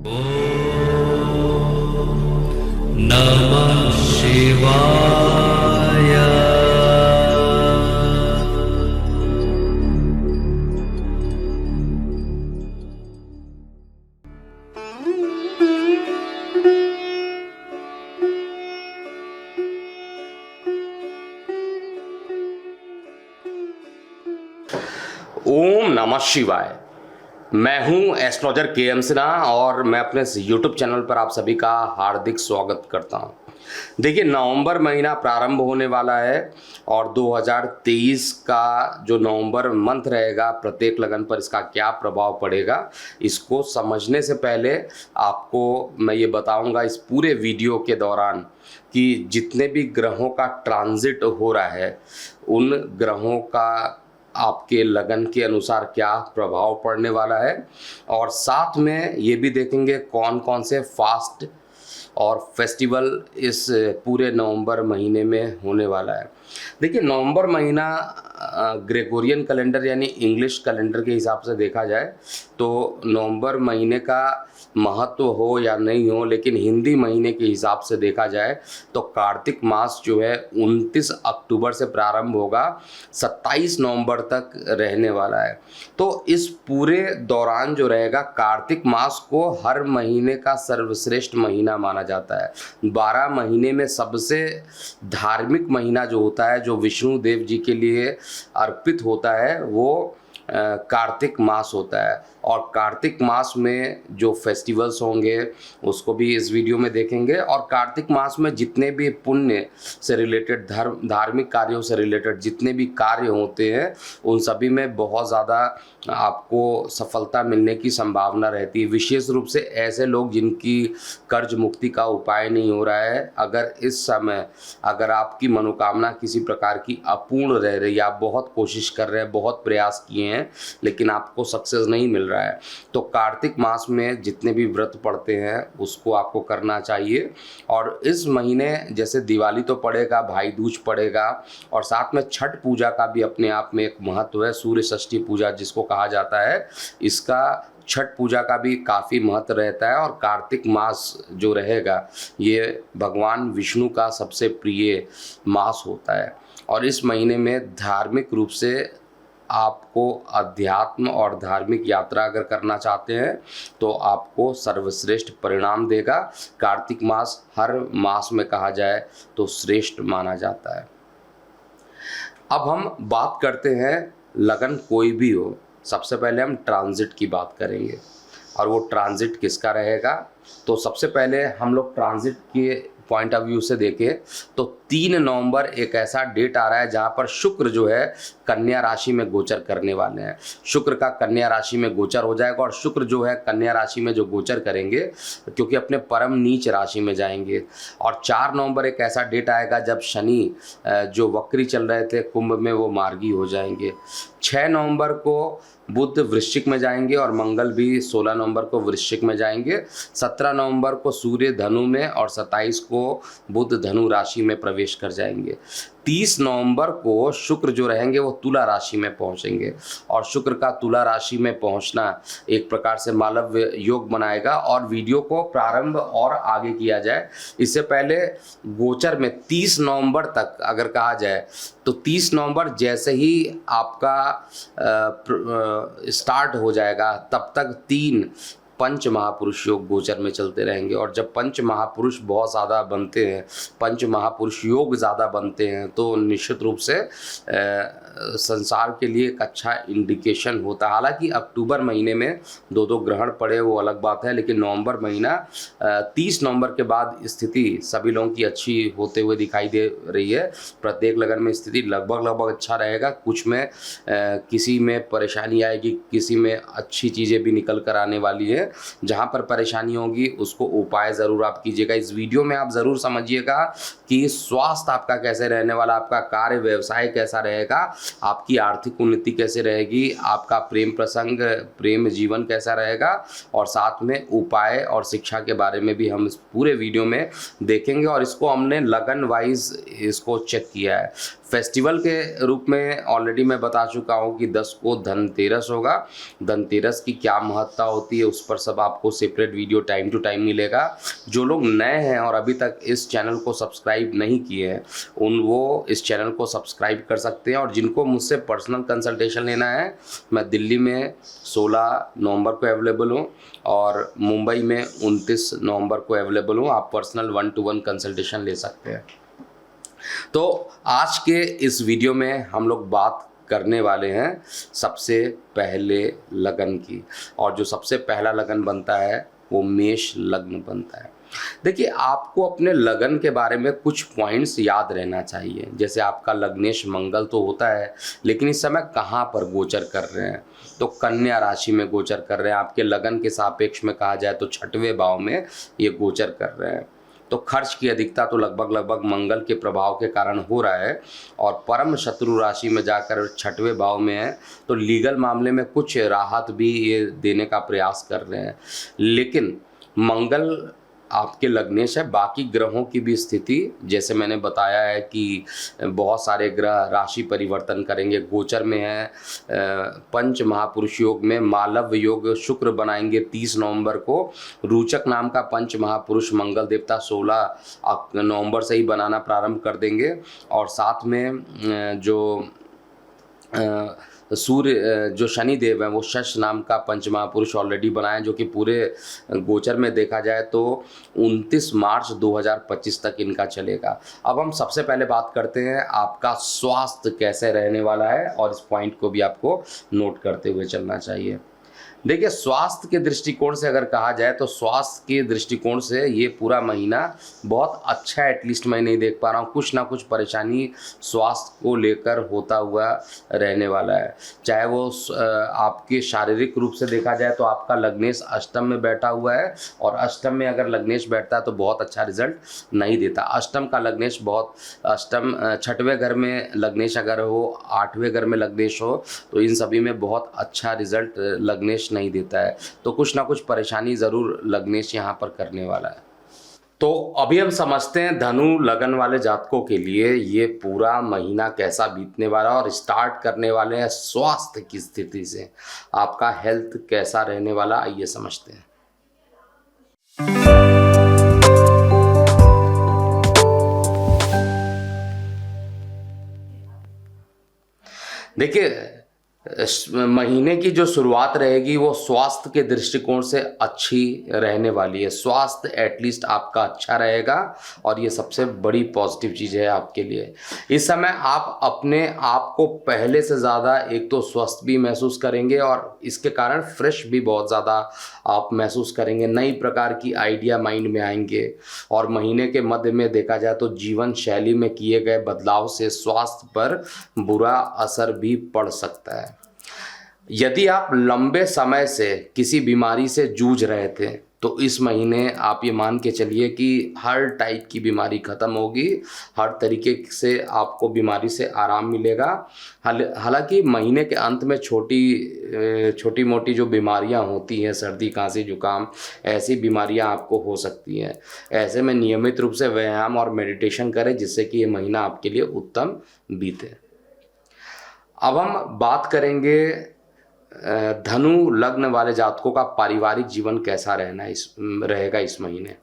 नमः शिवाय। ओम नमः शिवाय। मैं हूं एस्ट्रोलॉजर के.एम. सिन्हा और मैं अपने यूट्यूब चैनल पर आप सभी का हार्दिक स्वागत करता हूं। देखिए, नवंबर महीना प्रारंभ होने वाला है और 2023 का जो नवंबर मंथ रहेगा, प्रत्येक लगन पर इसका क्या प्रभाव पड़ेगा, इसको समझने से पहले आपको मैं ये बताऊंगा इस पूरे वीडियो के दौरान कि जितने भी ग्रहों का ट्रांजिट हो रहा है, उन ग्रहों का आपके लगन के अनुसार क्या प्रभाव पड़ने वाला है, और साथ में ये भी देखेंगे कौन कौन से फास्ट और फेस्टिवल इस पूरे नवंबर महीने में होने वाला है। देखिए, नवंबर महीना ग्रेगोरियन कैलेंडर यानी इंग्लिश कैलेंडर के हिसाब से देखा जाए तो नवंबर महीने का महत्व हो या नहीं हो, लेकिन हिंदी महीने के हिसाब से देखा जाए तो कार्तिक मास जो है 29 अक्टूबर से प्रारंभ होगा, 27 नवंबर तक रहने वाला है। तो इस पूरे दौरान जो रहेगा, कार्तिक मास को हर महीने का सर्वश्रेष्ठ महीना माना जाता है। 12 महीने में सबसे धार्मिक महीना जो होता है, जो विष्णु देव जी के लिए अर्पित होता है, वो कार्तिक मास होता है। और कार्तिक मास में जो फेस्टिवल्स होंगे उसको भी इस वीडियो में देखेंगे, और कार्तिक मास में जितने भी पुण्य से रिलेटेड, धार्मिक कार्यों से रिलेटेड जितने भी कार्य होते हैं, उन सभी में बहुत ज़्यादा आपको सफलता मिलने की संभावना रहती है। विशेष रूप से ऐसे लोग जिनकी कर्ज मुक्ति का उपाय नहीं हो रहा है, अगर इस समय अगर आपकी मनोकामना किसी प्रकार की अपूर्ण रह रही है, आप बहुत कोशिश कर रहे हैं, बहुत प्रयास किए हैं, लेकिन आपको सक्सेस नहीं मिल रहा है, तो कार्तिक मास में जितने भी व्रत पड़ते हैं उसको आपको करना चाहिए। और इस महीने जैसे दिवाली तो पड़ेगा, भाई दूज पड़ेगा, और साथ में छठ पूजा का भी अपने आप में एक महत्व है। सूर्य षष्ठी पूजा जिसको कहा जाता है, इसका छठ पूजा का भी काफ़ी महत्व रहता है। और कार्तिक मास जो रहेगा, ये भगवान विष्णु का सबसे प्रिय मास होता है। और इस महीने में धार्मिक रूप से आपको अध्यात्म और धार्मिक यात्रा अगर करना चाहते हैं तो आपको सर्वश्रेष्ठ परिणाम देगा। कार्तिक मास हर मास में कहा जाए तो श्रेष्ठ माना जाता है। अब हम बात करते हैं, लगन कोई भी हो, सबसे पहले हम ट्रांजिट की बात करेंगे, और वो ट्रांजिट किसका रहेगा। तो सबसे पहले हम लोग ट्रांजिट के पॉइंट ऑफ व्यू से देखें तो 3 नवंबर एक ऐसा डेट आ रहा है जहां पर शुक्र जो है कन्या राशि में गोचर करने वाले हैं। शुक्र का कन्या राशि में गोचर हो जाएगा, और शुक्र जो है कन्या राशि में जो गोचर करेंगे, क्योंकि अपने परम नीच राशि में जाएंगे। और 4 नवंबर एक ऐसा डेट आएगा जब शनि जो वक्री चल रहे थे कुंभ में, वो मार्गी हो जाएंगे। 6 नवंबर को बुध वृश्चिक में जाएंगे और मंगल भी 16 नवंबर को वृश्चिक में जाएंगे। 17 नवंबर को सूर्य धनु में और 27 को बुध धनु राशि में प्रवेश कर जाएंगे। 30 नवंबर को शुक्र जो रहेंगे वो तुला राशि में पहुंचेंगे, और शुक्र का तुला राशि में पहुंचना एक प्रकार से मालव्य योग बनाएगा। और वीडियो को प्रारंभ और आगे किया जाए, इससे पहले गोचर में 30 नवंबर तक अगर कहा जाए तो 30 नवंबर जैसे ही आपका स्टार्ट हो जाएगा, तब तक 3 पंच महापुरुष योग गोचर में चलते रहेंगे। और जब पंच महापुरुष बहुत ज़्यादा बनते हैं, पंच महापुरुष योग ज़्यादा बनते हैं, तो निश्चित रूप से संसार के लिए एक अच्छा इंडिकेशन होता है। हालांकि अक्टूबर महीने में 2 ग्रहण पड़े वो अलग बात है, लेकिन नवंबर महीना 30 नवंबर के बाद स्थिति सभी लोगों की अच्छी होते हुए दिखाई दे रही है। प्रत्येक लगन में स्थिति लगभग अच्छा रहेगा। कुछ में किसी में परेशानी आएगी, किसी में अच्छी चीज़ें भी निकल कर आने वाली है। जहाँ पर परेशानी होगी उसको उपाय ज़रूर आप कीजिएगा। इस वीडियो में आप ज़रूर समझिएगा कि स्वास्थ्य आपका कैसे रहने वाला, आपका कार्य व्यवसाय कैसा रहेगा, आपकी आर्थिक उन्नति कैसे रहेगी, आपका प्रेम प्रसंग, प्रेम जीवन कैसा रहेगा, और साथ में उपाय और शिक्षा के बारे में भी हम इस पूरे वीडियो में देखेंगे। और इसको हमने लगन वाइज इसको चेक किया है। फेस्टिवल के रूप में ऑलरेडी मैं बता चुका हूँ कि 10 को धनतेरस होगा। धनतेरस की क्या महत्ता होती है उस पर सब आपको separate video time to time मिलेगा। जो लोग नए हैं और अभी तक इस चैनल को सब्सक्राइब नहीं किए हैं वो इस चैनल को सब्सक्राइब कर सकते हैं। और जिनको मुझसे पर्सनल कंसल्टेशन लेना है, मैं दिल्ली में 16 नवंबर को अवेलेबल हूँ और मुंबई में 29 नवंबर को अवेलेबल हूँ। आप पर्सनल 1-to-1 कंसल्टेशन ले सकते हैं। तो आज के इस वीडियो में हम लोग बात करने वाले हैं सबसे पहले लगन की, और जो सबसे पहला लगन बनता है वो मेष लग्न बनता है। देखिए, आपको अपने लगन के बारे में कुछ पॉइंट्स याद रहना चाहिए। जैसे आपका लग्नेश मंगल तो होता है, लेकिन इस समय कहाँ पर गोचर कर रहे हैं, तो कन्या राशि में गोचर कर रहे हैं। आपके लगन के सापेक्ष में कहा जाए तो 6वें भाव में ये गोचर कर रहे हैं। तो खर्च की अधिकता तो लगभग मंगल के प्रभाव के कारण हो रहा है, और परम शत्रु राशि में जाकर 6वें भाव में है, तो लीगल मामले में कुछ राहत भी ये देने का प्रयास कर रहे हैं। लेकिन मंगल आपके लग्नेश है, बाकी ग्रहों की भी स्थिति जैसे मैंने बताया है कि बहुत सारे ग्रह राशि परिवर्तन करेंगे। गोचर में है पंच महापुरुष योग में मालव योग शुक्र बनाएंगे 30 नवंबर को। रोचक नाम का पंच महापुरुष मंगल देवता 16 नवंबर से ही बनाना प्रारंभ कर देंगे। और साथ में जो सूर्य जो शनि देव हैं वो शश नाम का पंच महापुरुष ऑलरेडी बनाए, जो कि पूरे गोचर में देखा जाए तो 29 मार्च 2025 तक इनका चलेगा। अब हम सबसे पहले बात करते हैं आपका स्वास्थ्य कैसे रहने वाला है, और इस पॉइंट को भी आपको नोट करते हुए चलना चाहिए। देखिए, स्वास्थ्य के दृष्टिकोण से अगर कहा जाए तो स्वास्थ्य के दृष्टिकोण से ये पूरा महीना बहुत अच्छा है। एटलीस्ट मैं नहीं देख पा रहा हूँ, कुछ ना कुछ परेशानी स्वास्थ्य को लेकर होता हुआ रहने वाला है। चाहे वो आपके शारीरिक रूप से देखा जाए तो आपका लग्नेश अष्टम में बैठा हुआ है, और अष्टम में अगर लग्नेश बैठता है तो बहुत अच्छा रिजल्ट नहीं देता। अष्टम का लग्नेश बहुत, अष्टम 6वें घर में लग्नेश अगर हो, 8वें घर में लग्नेश हो, तो इन सभी में बहुत अच्छा रिजल्ट लग्नेश नहीं देता है। तो कुछ ना कुछ परेशानी ज़रूर लग्नेश यहाँ पर करने वाला है। तो अभी हम समझते हैं धनु लगन वाले जातकों के लिए ये पूरा महीना कैसा बीतने वाला है, और स्टार्ट करने वाले हैं स्वास्थ्य की स्थिति से। आपका हेल्थ कैसा रहने वाला, आइए समझते हैं। देखिए, इस महीने की जो शुरुआत रहेगी वो स्वास्थ्य के दृष्टिकोण से अच्छी रहने वाली है। स्वास्थ्य एटलीस्ट आपका अच्छा रहेगा, और ये सबसे बड़ी पॉजिटिव चीज़ है आपके लिए। इस समय आप अपने आप को पहले से ज़्यादा एक तो स्वस्थ भी महसूस करेंगे, और इसके कारण फ्रेश भी बहुत ज़्यादा आप महसूस करेंगे। नई प्रकार की आइडिया माइंड में आएंगे, और महीने के मध्य में देखा जाए तो जीवन शैली में किए गए बदलाव से स्वास्थ्य पर बुरा असर भी पड़ सकता है। यदि आप लंबे समय से किसी बीमारी से जूझ रहे थे तो इस महीने आप ये मान के चलिए कि हर टाइप की बीमारी ख़त्म होगी, हर तरीके से आपको बीमारी से आराम मिलेगा। हालांकि महीने के अंत में छोटी मोटी जो बीमारियां होती हैं, सर्दी खांसी जुकाम, ऐसी बीमारियां आपको हो सकती हैं। ऐसे में नियमित रूप से व्यायाम और मेडिटेशन करें, जिससे कि ये महीना आपके लिए उत्तम बीते। अब हम बात करेंगे धनु लग्न वाले जातकों का पारिवारिक जीवन कैसा रहेगा इस महीने।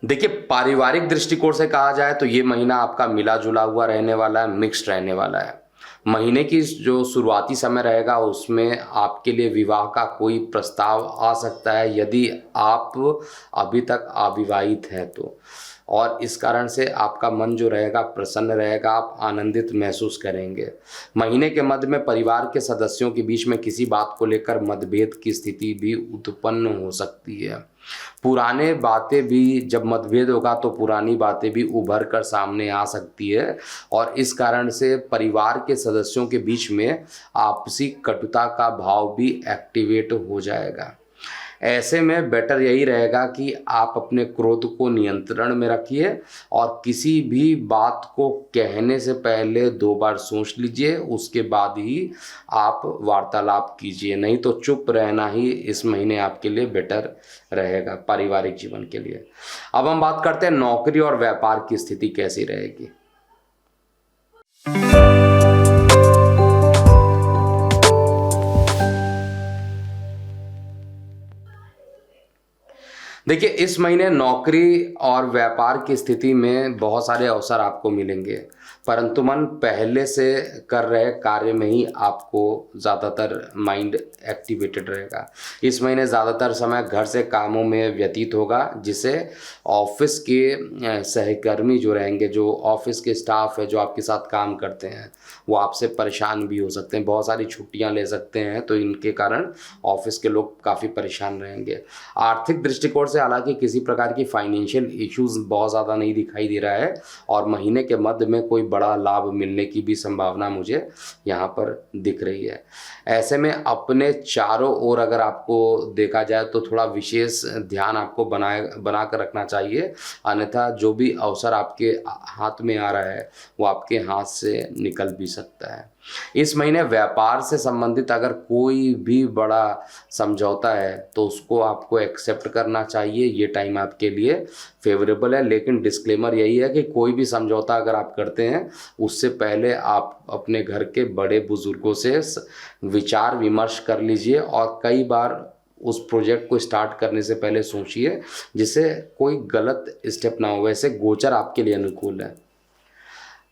देखिए, पारिवारिक दृष्टिकोण से कहा जाए तो ये महीना आपका मिला जुला हुआ रहने वाला है, मिक्स्ड रहने वाला है। महीने की जो शुरुआती समय रहेगा उसमें आपके लिए विवाह का कोई प्रस्ताव आ सकता है, यदि आप अभी तक अविवाहित हैं तो। और इस कारण से आपका मन जो रहेगा प्रसन्न रहेगा, आप आनंदित महसूस करेंगे। महीने के मध्य में परिवार के सदस्यों के बीच में किसी बात को लेकर मतभेद की स्थिति भी उत्पन्न हो सकती है। पुराने बातें भी, जब मतभेद होगा तो पुरानी बातें भी उभर कर सामने आ सकती है, और इस कारण से परिवार के सदस्यों के बीच में आपसी कटुता का भाव भी एक्टिवेट हो जाएगा। ऐसे में बेटर यही रहेगा कि आप अपने क्रोध को नियंत्रण में रखिए और किसी भी बात को कहने से पहले 2 बार सोच लीजिए, उसके बाद ही आप वार्तालाप कीजिए। नहीं तो चुप रहना ही इस महीने आपके लिए बेटर रहेगा पारिवारिक जीवन के लिए। अब हम बात करते हैं नौकरी और व्यापार की स्थिति कैसी रहेगी। देखिए, इस महीने नौकरी और व्यापार की स्थिति में बहुत सारे अवसर आपको मिलेंगे, परंतु मन पहले से कर रहे कार्य में ही आपको ज़्यादातर माइंड एक्टिवेटेड रहेगा। इस महीने ज़्यादातर समय घर से कामों में व्यतीत होगा, जिससे ऑफिस के सहकर्मी जो रहेंगे, जो ऑफिस के स्टाफ है जो आपके साथ काम करते हैं, वो आपसे परेशान भी हो सकते हैं। बहुत सारी छुट्टियां ले सकते हैं, तो इनके कारण ऑफिस के लोग काफ़ी परेशान रहेंगे। आर्थिक दृष्टिकोण से हालांकि किसी प्रकार की फाइनेंशियल इश्यूज बहुत ज़्यादा नहीं दिखाई दे रहा है और महीने के मध्य में कोई बड़ा लाभ मिलने की भी संभावना मुझे यहाँ पर दिख रही है। ऐसे में अपने चारों ओर अगर आपको देखा जाए तो थोड़ा विशेष ध्यान आपको बना कर रखना चाहिए, अन्यथा जो भी अवसर आपके हाथ में आ रहा है वो आपके हाथ से निकल भी सकता है। इस महीने व्यापार से संबंधित अगर कोई भी बड़ा समझौता है तो उसको आपको एक्सेप्ट करना चाहिए। ये टाइम आपके लिए फेवरेबल है, लेकिन डिस्क्लेमर यही है कि कोई भी समझौता अगर आप करते हैं उससे पहले आप अपने घर के बड़े बुजुर्गों से विचार विमर्श कर लीजिए और कई बार उस प्रोजेक्ट को स्टार्ट करने से पहले सोचिए, जिससे कोई गलत स्टेप ना हो। वैसे गोचर आपके लिए अनुकूल है।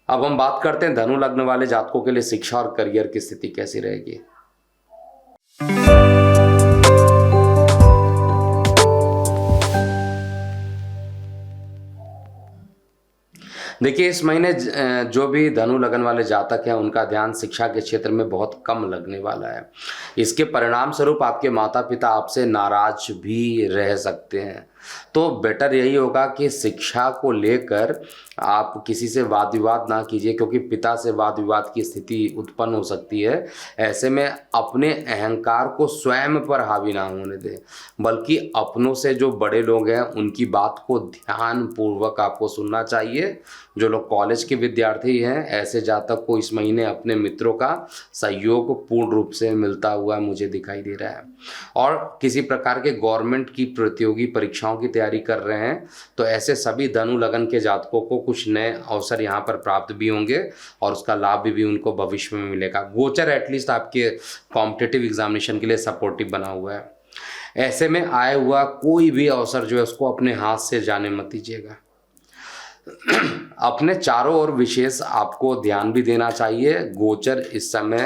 अब हम बात करते हैं धनु लग्न वाले जातकों के लिए शिक्षा और करियर की स्थिति कैसी रहेगी। देखिए, इस महीने जो भी धनु लगन वाले जातक हैं उनका ध्यान शिक्षा के क्षेत्र में बहुत कम लगने वाला है। इसके परिणाम स्वरूप आपके माता पिता आपसे नाराज भी रह सकते हैं। तो बेटर यही होगा कि शिक्षा को लेकर आप किसी से वाद विवाद ना कीजिए, क्योंकि पिता से वाद विवाद की स्थिति उत्पन्न हो सकती है। ऐसे में अपने अहंकार को स्वयं पर हावी ना होने दें, बल्कि अपनों से जो बड़े लोग हैं उनकी बात को ध्यान पूर्वक आपको सुनना चाहिए। जो लोग कॉलेज के विद्यार्थी हैं, ऐसे जातक को इस महीने अपने मित्रों का सहयोग पूर्ण रूप से मिलता हुआ मुझे दिखाई दे रहा है। और किसी प्रकार के गवर्नमेंट की प्रतियोगी परीक्षाओं की तैयारी कर रहे हैं तो ऐसे सभी धनु लगन के जातकों को कुछ नए अवसर यहाँ पर प्राप्त भी होंगे और उसका लाभ भी उनको भविष्य में मिलेगा। गोचर एटलीस्ट आपके कॉम्पिटिटिव एग्जामिनेशन के लिए सपोर्टिव बना हुआ है। ऐसे में आया हुआ कोई भी अवसर जो है उसको अपने हाथ से जाने मत दीजिएगा। अपने चारों ओर विशेष आपको ध्यान भी देना चाहिए। गोचर इस समय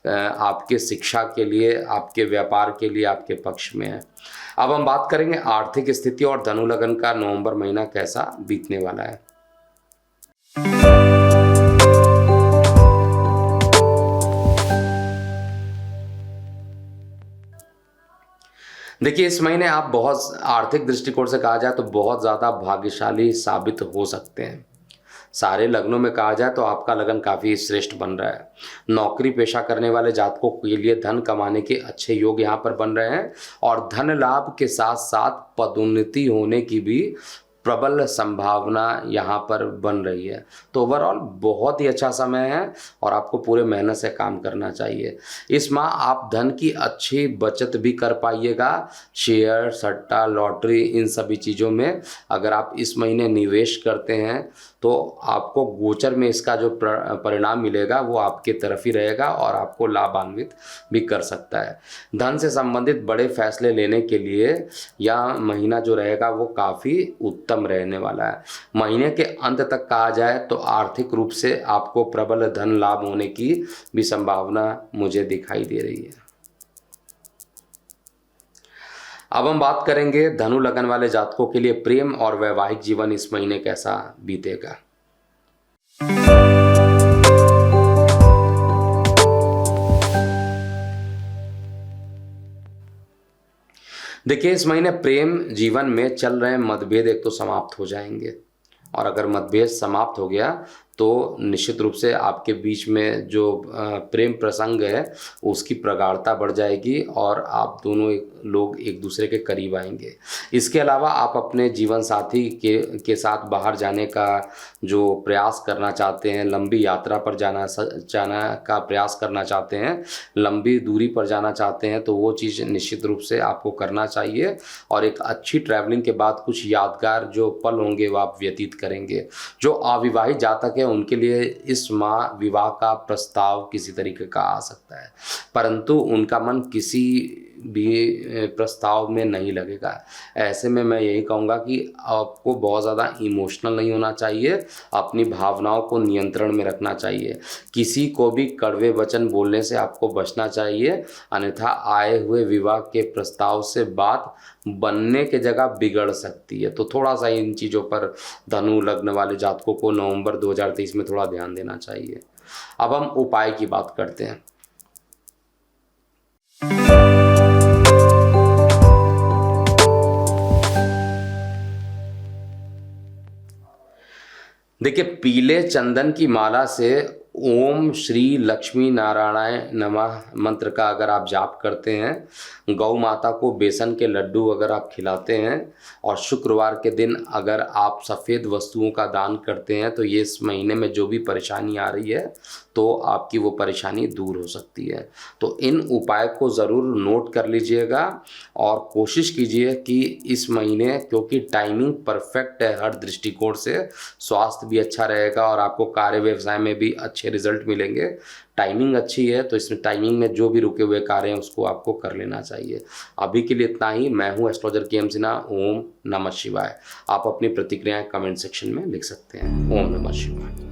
आपके शिक्षा के लिए, आपके व्यापार के लिए आपके पक्ष में है। अब हम बात करेंगे आर्थिक स्थिति और धनु लगन का नवंबर महीना कैसा बीतने वाला है। देखिए, इस महीने आप बहुत आर्थिक दृष्टिकोण से कहा जाए तो बहुत ज़्यादा भाग्यशाली साबित हो सकते हैं। सारे लग्नों में कहा जाए तो आपका लगन काफ़ी श्रेष्ठ बन रहा है। नौकरी पेशा करने वाले जातकों के लिए धन कमाने के अच्छे योग यहाँ पर बन रहे हैं और धन लाभ के साथ साथ पदोन्नति होने की भी प्रबल संभावना यहाँ पर बन रही है। तो ओवरऑल बहुत ही अच्छा समय है और आपको पूरे मेहनत से काम करना चाहिए। इस माह आप धन की अच्छी बचत भी कर पाइएगा। शेयर, सट्टा, लॉटरी, इन सभी चीज़ों में अगर आप इस महीने निवेश करते हैं तो आपको गोचर में इसका जो परिणाम मिलेगा वो आपके तरफ ही रहेगा और आपको लाभान्वित भी कर सकता है। धन से संबंधित बड़े फैसले लेने के लिए यह महीना जो रहेगा वो काफ़ी उत्तम रहने वाला है। महीने के अंत तक कहा जाए तो आर्थिक रूप से आपको प्रबल धन लाभ होने की भी संभावना मुझे दिखाई दे रही है। अब हम बात करेंगे धनु लगन वाले जातकों के लिए प्रेम और वैवाहिक जीवन इस महीने कैसा बीतेगा। देखिए, इस महीने प्रेम जीवन में चल रहे मतभेद एक तो समाप्त हो जाएंगे और अगर मतभेद समाप्त हो गया तो निश्चित रूप से आपके बीच में जो प्रेम प्रसंग है उसकी प्रगाढ़ता बढ़ जाएगी और आप दोनों लोग एक दूसरे के करीब आएंगे। इसके अलावा आप अपने जीवन साथी के साथ बाहर जाने का जो प्रयास करना चाहते हैं, लंबी यात्रा पर जाना का प्रयास करना चाहते हैं, लंबी दूरी पर जाना चाहते हैं, तो वो चीज़ निश्चित रूप से आपको करना चाहिए और एक अच्छी ट्रैवलिंग के बाद कुछ यादगार जो पल होंगे वो आप व्यतीत करेंगे। जो अविवाहित जातक है उनके लिए इस माह विवाह का प्रस्ताव किसी तरीके का आ सकता है, परंतु उनका मन किसी भी प्रस्ताव में नहीं लगेगा। ऐसे में मैं यही कहूँगा कि आपको बहुत ज़्यादा इमोशनल नहीं होना चाहिए, अपनी भावनाओं को नियंत्रण में रखना चाहिए। किसी को भी कड़वे वचन बोलने से आपको बचना चाहिए, अन्यथा आए हुए विवाह के प्रस्ताव से बात बनने के जगह बिगड़ सकती है। तो थोड़ा सा इन चीज़ों पर धनु लग्न वाले जातकों को नवंबर 2023 में थोड़ा ध्यान देना चाहिए। अब हम उपाय की बात करते हैं। देखिए, पीले चंदन की माला से ओम श्री लक्ष्मी नारायणाय नमः मंत्र का अगर आप जाप करते हैं, गौ माता को बेसन के लड्डू अगर आप खिलाते हैं और शुक्रवार के दिन अगर आप सफ़ेद वस्तुओं का दान करते हैं, तो ये इस महीने में जो भी परेशानी आ रही है तो आपकी वो परेशानी दूर हो सकती है। तो इन उपाय को ज़रूर नोट कर लीजिएगा और कोशिश कीजिए कि इस महीने, क्योंकि टाइमिंग परफेक्ट है हर दृष्टिकोण से, स्वास्थ्य भी अच्छा रहेगा और आपको कार्य व्यवसाय में भी अच्छे रिजल्ट मिलेंगे। टाइमिंग अच्छी है तो इसमें टाइमिंग में जो भी रुके हुए कार्य हैं उसको आपको कर लेना चाहिए। अभी के लिए इतना ही। मैं हूँ एस्ट्रोलॉजर के एम सिन्हा। ओम नमः शिवाय। आप अपनी प्रतिक्रियाएं कमेंट सेक्शन में लिख सकते हैं। ओम नमः शिवाय।